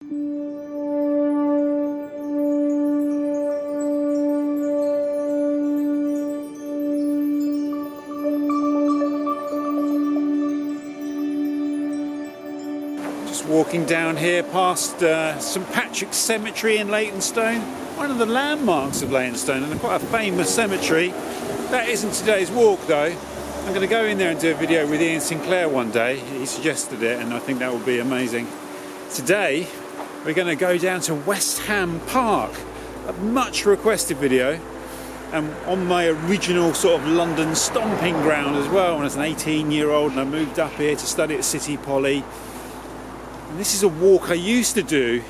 Walking down here past St Patrick's Cemetery in Leytonstone, one of the landmarks of Leytonstone, and quite a famous cemetery. That isn't today's walk though. I'm going to go in there and do a video with Ian Sinclair one day. He suggested it and I think that will be amazing. Today we're going to go down to West Ham Park, a much requested video, and on my original sort of London stomping ground as well when I was an 18-year-old and I moved up here to study at City Poly. And this is a walk I used to do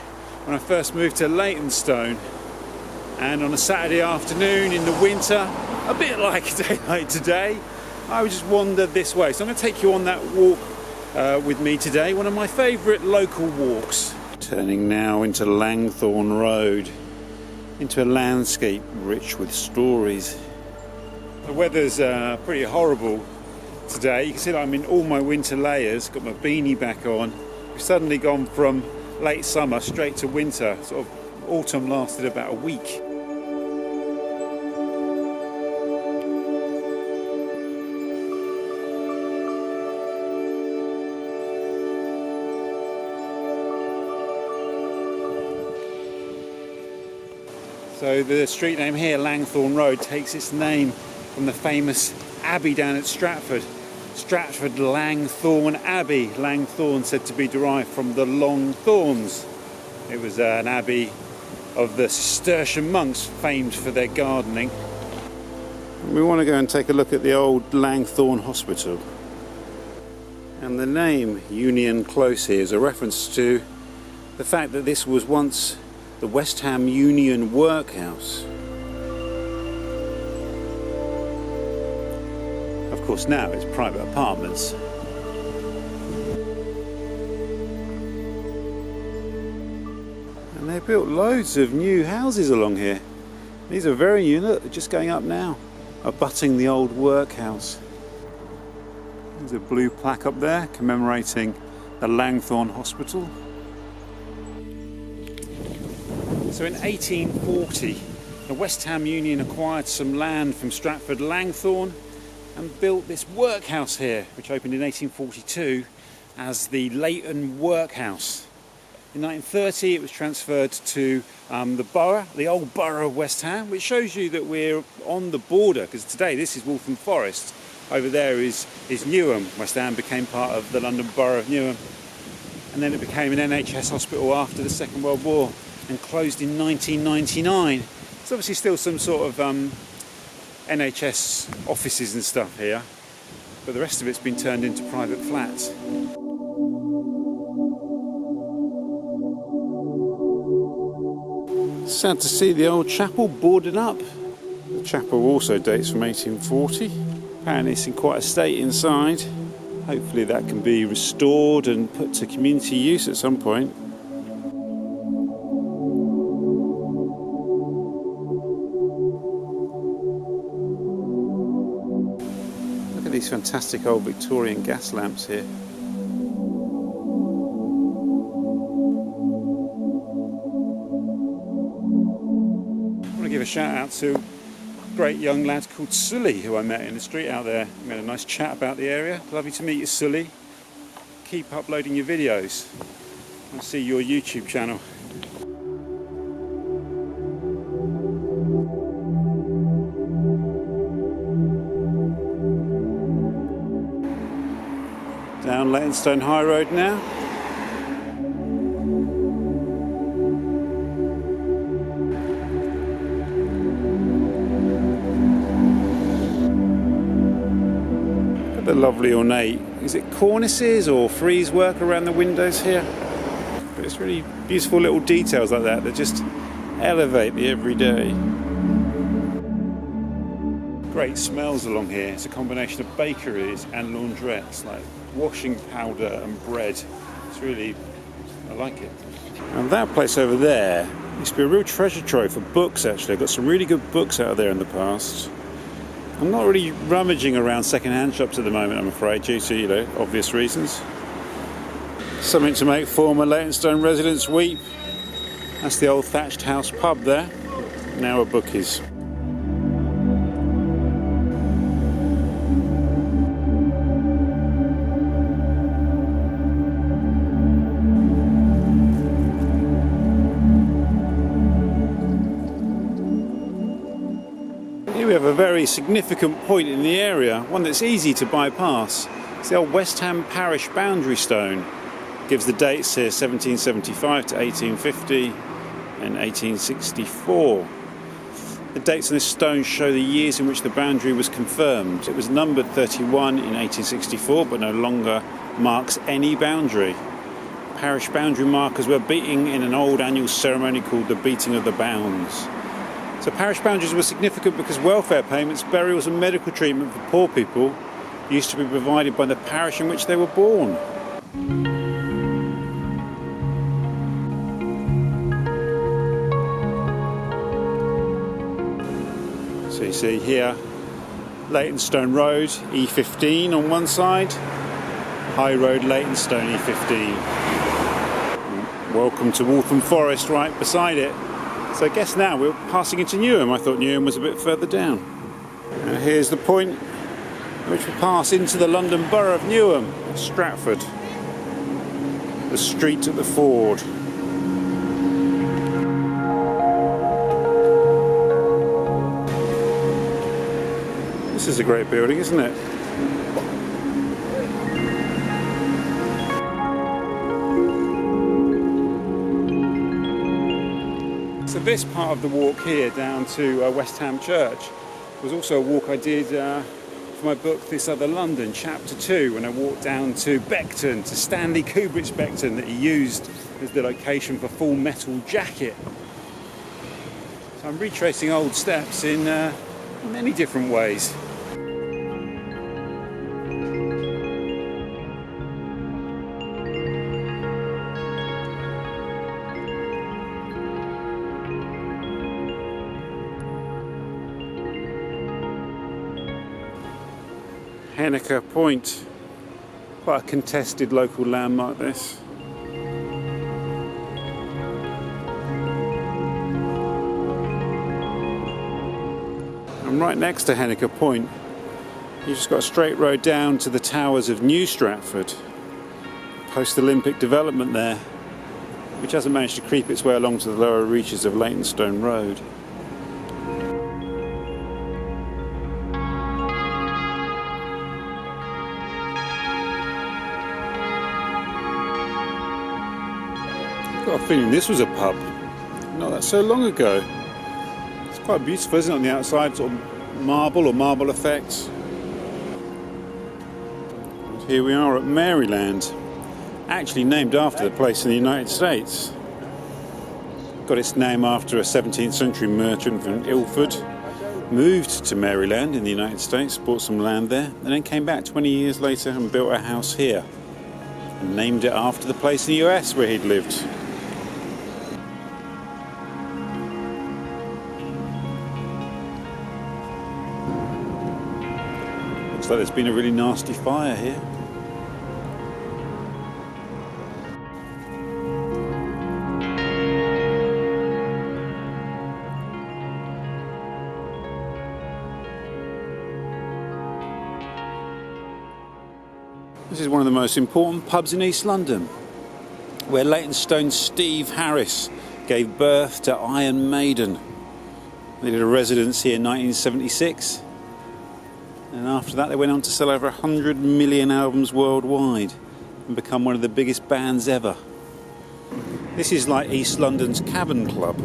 when I first moved to Leytonstone, and on a Saturday afternoon in the winter, a bit like a day like today, I would just wander this way. So I'm going to take you on that walk with me today, one of my favourite local walks. Turning now into Langthorne Road, into a landscape rich with stories. The weather's pretty horrible today. You can see that I'm in all my winter layers, got my beanie back on. We've suddenly gone from late summer straight to winter. Sort of autumn lasted about a week. So the street name here, Langthorne Road, takes its name from the famous abbey down at Stratford. Stratford Langthorne Abbey. Langthorne said to be derived from the long thorns. It was an abbey of the Cistercian monks, famed for their gardening. We want to go and take a look at the old Langthorne Hospital. And the name Union Close here is a reference to the fact that this was once the West Ham Union Workhouse. Of course, now it's private apartments. And they built loads of new houses along here. These are very new, look, they're just going up now, abutting the old workhouse. There's a blue plaque up there commemorating the Langthorne Hospital. So in 1840, the West Ham Union acquired some land from Stratford Langthorne and built this workhouse here, which opened in 1842 as the Leyton Workhouse. In 1930 it was transferred to the borough, the old borough of West Ham, which shows you that we're on the border, because today this is Waltham Forest. Over there is Newham. West Ham became part of the London Borough of Newham, and then it became an NHS hospital after the Second World War and closed in 1999. There's obviously still some sort of NHS offices and stuff here, but the rest of it's been turned into private flats. Sad to see the old chapel boarded up. The chapel also dates from 1840. Apparently it's in quite a state inside. Hopefully that can be restored and put to community use at some point. These fantastic old Victorian gas lamps here. I want to give a shout out to a great young lad called Sully, who I met in the street out there. We had a nice chat about the area. Lovely to meet you, Sully. Keep uploading your videos. I'll see your YouTube channel. Down Leytonstone High Road now. Look at the lovely ornate, is it cornices or frieze work around the windows here? But it's really beautiful little details like that just elevate the everyday. Great smells along here. It's a combination of bakeries and laundrettes, like washing powder and bread. It's really, I like it. And that place over there used to be a real treasure trove for books, actually. I've got some really good books out of there in the past. I'm not really rummaging around second-hand shops at the moment, I'm afraid, due to, obvious reasons. Something to make former Leytonstone residents weep. That's the old thatched house pub there, now a bookies. Here we have a very significant point in the area, one that's easy to bypass. It's the old West Ham Parish boundary stone. Gives the dates here 1775 to 1850 and 1864. The dates on this stone show the years in which the boundary was confirmed. It was numbered 31 in 1864 but no longer marks any boundary. Parish boundary markers were beating in an old annual ceremony called the beating of the bounds. So parish boundaries were significant because welfare payments, burials and medical treatment for poor people used to be provided by the parish in which they were born. So you see here, Leytonstone Road, E15 on one side, High Road, Leytonstone, E15. Welcome to Waltham Forest right beside it. So I guess now we're passing into Newham. I thought Newham was a bit further down. And here's the point which will pass into the London Borough of Newham, Stratford. The street at the ford. This is a great building, isn't it? So this part of the walk here down to West Ham Church was also a walk I did for my book This Other London, Chapter 2, when I walked down to Beckton, to Stanley Kubrick's Beckton that he used as the location for Full Metal Jacket. So I'm retracing old steps in many different ways. Henniker Point, quite a contested local landmark this. I'm right next to Henniker Point. You've just got a straight road down to the towers of New Stratford, post-Olympic development there, which hasn't managed to creep its way along to the lower reaches of Leytonstone Road. I've got a feeling this was a pub not that so long ago. It's quite beautiful, isn't it, on the outside, sort of marble or marble effects. And here we are at Maryland, actually named after the place in the United States. Got its name after a 17th century merchant from Ilford, moved to Maryland in the United States, bought some land there, and then came back 20 years later and built a house here and named it after the place in the US where he'd lived. Looks like there's been a really nasty fire here. This is one of the most important pubs in East London, where Leytonstone's Steve Harris gave birth to Iron Maiden. They did a residence here in 1976, and after that they went on to sell over 100 million albums worldwide and become one of the biggest bands ever. This is like East London's Cavern Club.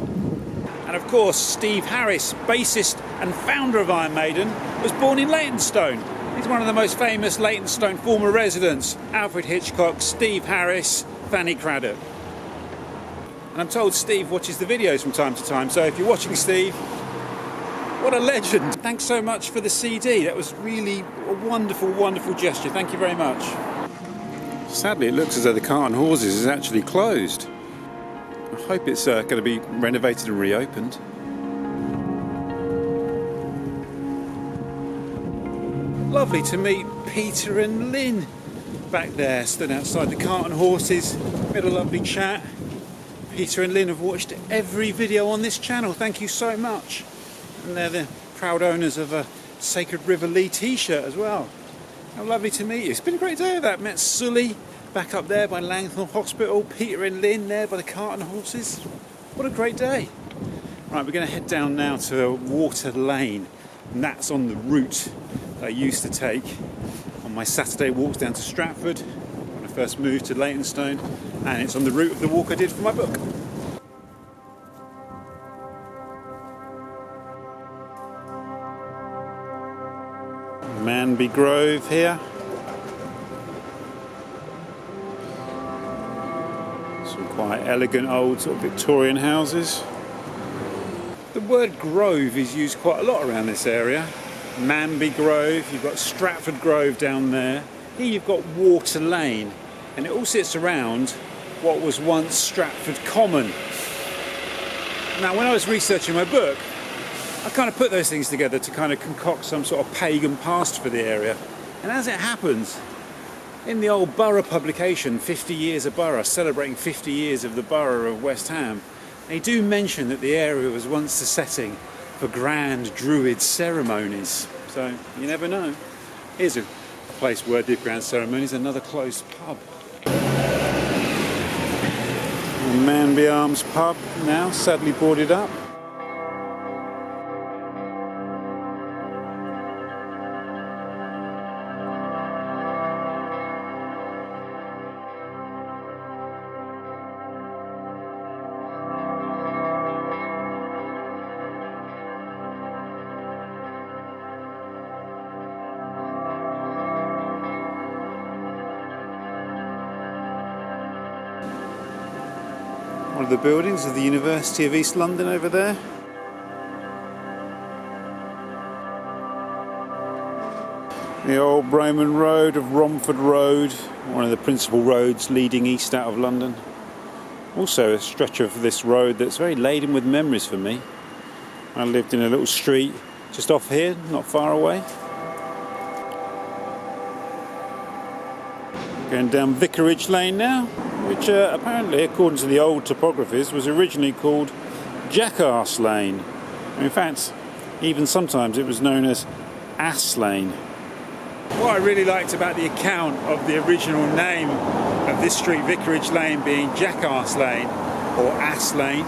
And of course, Steve Harris, bassist and founder of Iron Maiden, was born in Leytonstone. He's one of the most famous Leytonstone former residents: Alfred Hitchcock, Steve Harris, Fanny Craddock. And I'm told Steve watches the videos from time to time, so if you're watching, Steve, what a legend. Thanks so much for the CD. That was really a wonderful, wonderful gesture. Thank you very much. Sadly, it looks as though the Carton Horses is actually closed. I hope it's going to be renovated and reopened. Lovely to meet Peter and Lynn, back there, stood outside the Carton Horses, we had a lovely chat. Peter and Lynn have watched every video on this channel, thank you so much. And they're the proud owners of a Sacred River Lee t-shirt as well. How lovely to meet you. It's been a great day of that. Met Sully back up there by Langthorne Hospital, Peter and Lynn there by the Carton Horses. What a great day. Right, we're going to head down now to Water Lane, and that's on the route that I used to take on my Saturday walks down to Stratford when I first moved to Leytonstone, and it's on the route of the walk I did for my book. Manby Grove here. Some quite elegant old sort of Victorian houses. The word grove is used quite a lot around this area. Manby Grove, you've got Stratford Grove down there. Here you've got Water Lane, and it all sits around what was once Stratford Common. Now, when I was researching my book, I kind of put those things together to kind of concoct some sort of pagan past for the area. And as it happens, in the old borough publication, 50 Years of Borough, celebrating 50 years of the borough of West Ham, they do mention that the area was once the setting for grand druid ceremonies. So you never know. Here's a place where did grand ceremonies, another close pub. Manby Arms pub now, sadly boarded up. One of the buildings of the University of East London over there. The old Roman Road of Romford Road, one of the principal roads leading east out of London. Also a stretch of this road that's very laden with memories for me. I lived in a little street just off here, not far away. Going down Vicarage Lane now, which apparently, according to the old topographers, was originally called Jackass Lane. In fact, even sometimes it was known as Ass Lane. What I really liked about the account of the original name of this street, Vicarage Lane, being Jackass Lane or Ass Lane,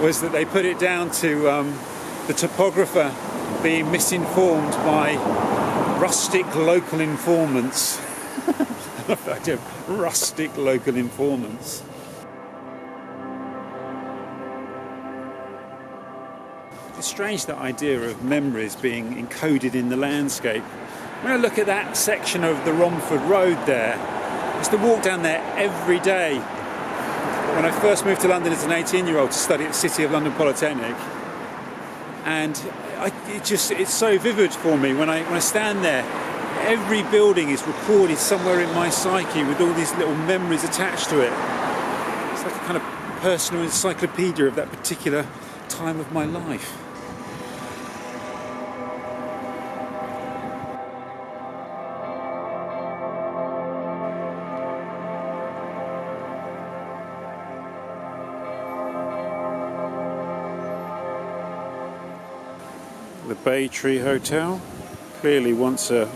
was that they put it down to the topographer being misinformed by rustic local informants. Rustic local informants. It's strange, that idea of memories being encoded in the landscape. When I look at that section of the Romford Road there, I used to walk down there every day. When I first moved to London as an 18-year-old to study at City of London Polytechnic, and it's so vivid for me when I stand there. Every building is recorded somewhere in my psyche with all these little memories attached to it. It's like a kind of personal encyclopedia of that particular time of my life. The Bay Tree Hotel. Clearly once a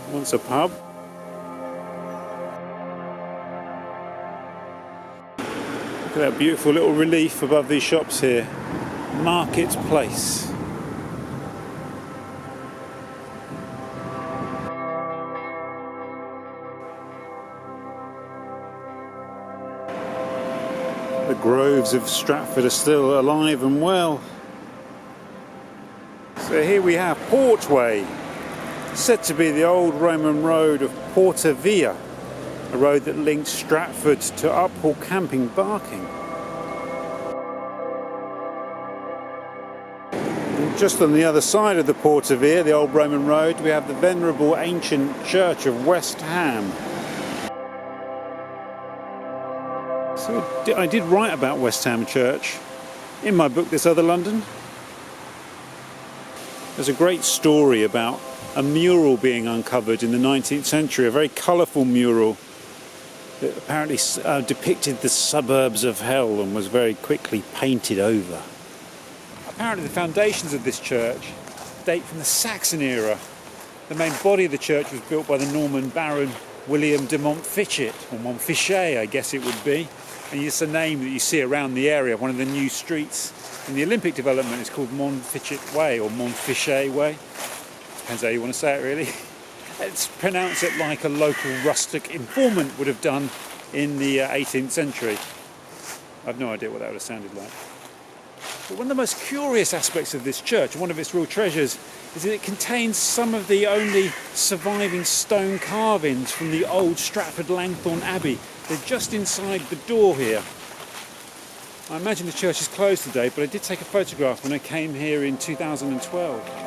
pub. Look at that beautiful little relief above these shops here. Market Place. The groves of Stratford are still alive and well. So here we have Portway. Said to be the old Roman road of Porta Via, a road that linked Stratford to Uphall Camping Barking. And just on the other side of the Porta Via, the old Roman road, we have the venerable ancient church of West Ham. So I did write about West Ham Church in my book, This Other London. There's a great story about a mural being uncovered in the 19th century, a very colourful mural that apparently depicted the suburbs of hell and was very quickly painted over. Apparently the foundations of this church date from the Saxon era. The main body of the church was built by the Norman Baron William de Montfichet, or Montfichet I guess it would be, and it's a name that you see around the area. One of the new streets in the Olympic development is called Montfichet Way or Montfichet Way. Depends how you want to say it really. Let's pronounce it like a local rustic informant would have done in the 18th century. I've no idea what that would have sounded like. But one of the most curious aspects of this church, one of its real treasures, is that it contains some of the only surviving stone carvings from the old Stratford Langthorne Abbey. They're just inside the door here. I imagine the church is closed today, but I did take a photograph when I came here in 2012.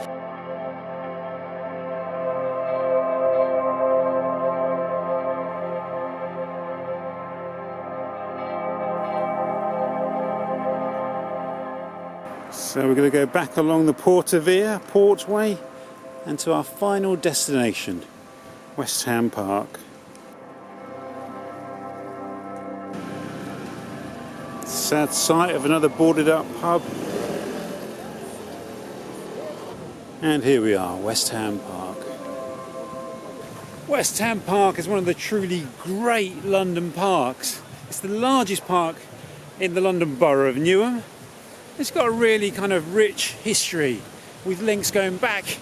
So we're going to go back along the Portway, and to our final destination, West Ham Park. Sad sight of another boarded up pub. And here we are, West Ham Park. West Ham Park is one of the truly great London parks. It's the largest park in the London Borough of Newham. It's got a really kind of rich history with links going back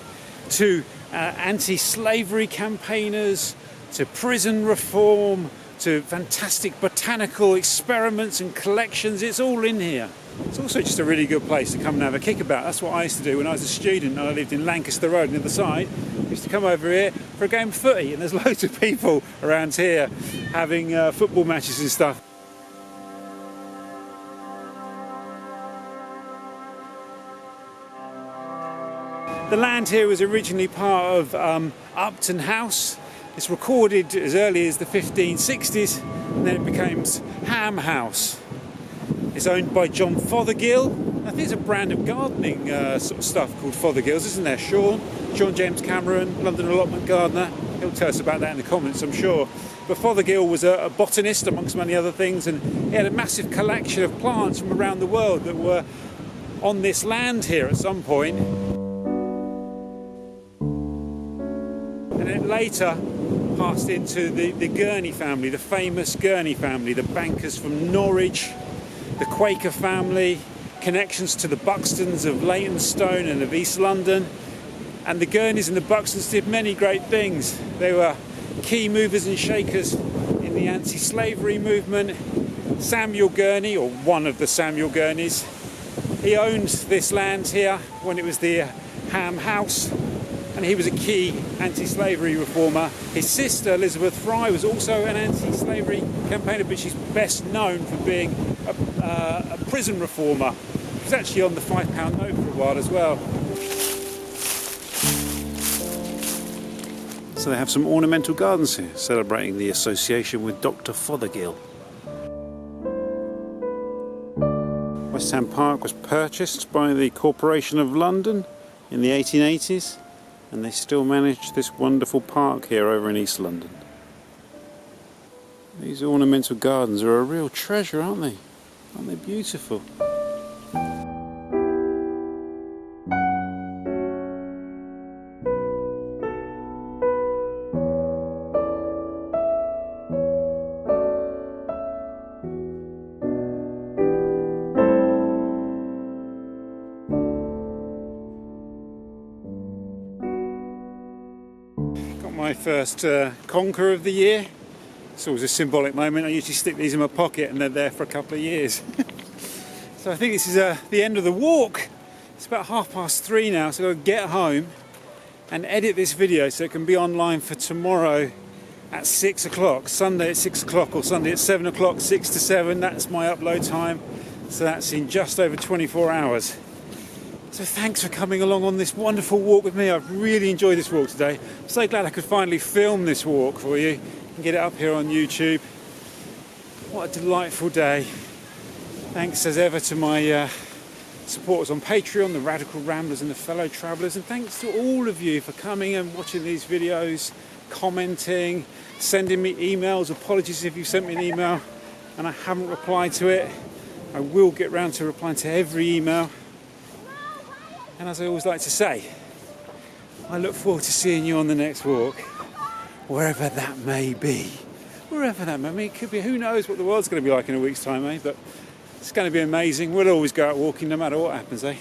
to anti-slavery campaigners, to prison reform, to fantastic botanical experiments and collections. It's all in here. It's also just a really good place to come and have a kick about. That's what I used to do when I was a student and I lived in Lancaster Road on the other side. I used to come over here for a game of footy, and there's loads of people around here having football matches and stuff. The land here was originally part of Upton House. It's recorded as early as the 1560s, and then it becomes Ham House. It's owned by John Fothergill. I think there's a brand of gardening sort of stuff called Fothergills, isn't there? Sean James Cameron, London Allotment Gardener. He'll tell us about that in the comments, I'm sure. But Fothergill was a botanist, amongst many other things, and he had a massive collection of plants from around the world that were on this land here at some point. And it later passed into the Gurney family, the famous Gurney family, the bankers from Norwich, the Quaker family, connections to the Buxtons of Leytonstone and of East London. And the Gurneys and the Buxtons did many great things. They were key movers and shakers in the anti-slavery movement. Samuel Gurney, or one of the Samuel Gurneys, he owned this land here when it was the Ham House, and he was a key anti-slavery reformer. His sister Elizabeth Fry was also an anti-slavery campaigner, but she's best known for being a prison reformer. She was actually on the £5 note for a while as well. So they have some ornamental gardens here, celebrating the association with Dr. Fothergill. West Ham Park was purchased by the Corporation of London in the 1880s, and they still manage this wonderful park here over in East London. These ornamental gardens are a real treasure, aren't they? Aren't they beautiful? My first conquer of the year. It's always a symbolic moment. I usually stick these in my pocket and they're there for a couple of years. So I think this is the end of the walk. It's about 3:30 now, so I've got to get home and edit this video so it can be online for tomorrow at 6 o'clock, Sunday at 6 o'clock or Sunday at 7 o'clock, 6 to 7. That's my upload time. So that's in just over 24 hours. So thanks for coming along on this wonderful walk with me. I've really enjoyed this walk today. I'm so glad I could finally film this walk for you and get it up here on YouTube. What a delightful day. Thanks as ever to my supporters on Patreon, the Radical Ramblers and the Fellow Travellers, and thanks to all of you for coming and watching these videos. commenting, sending me emails. Apologies if you sent me an email and I haven't replied to it. I will get round to replying to every email. And as I always like to say, I look forward to seeing you on the next walk, wherever that may be. Wherever that may be. It could be, who knows what the world's going to be like in a week's time, eh? But it's going to be amazing. We'll always go out walking no matter what happens, eh?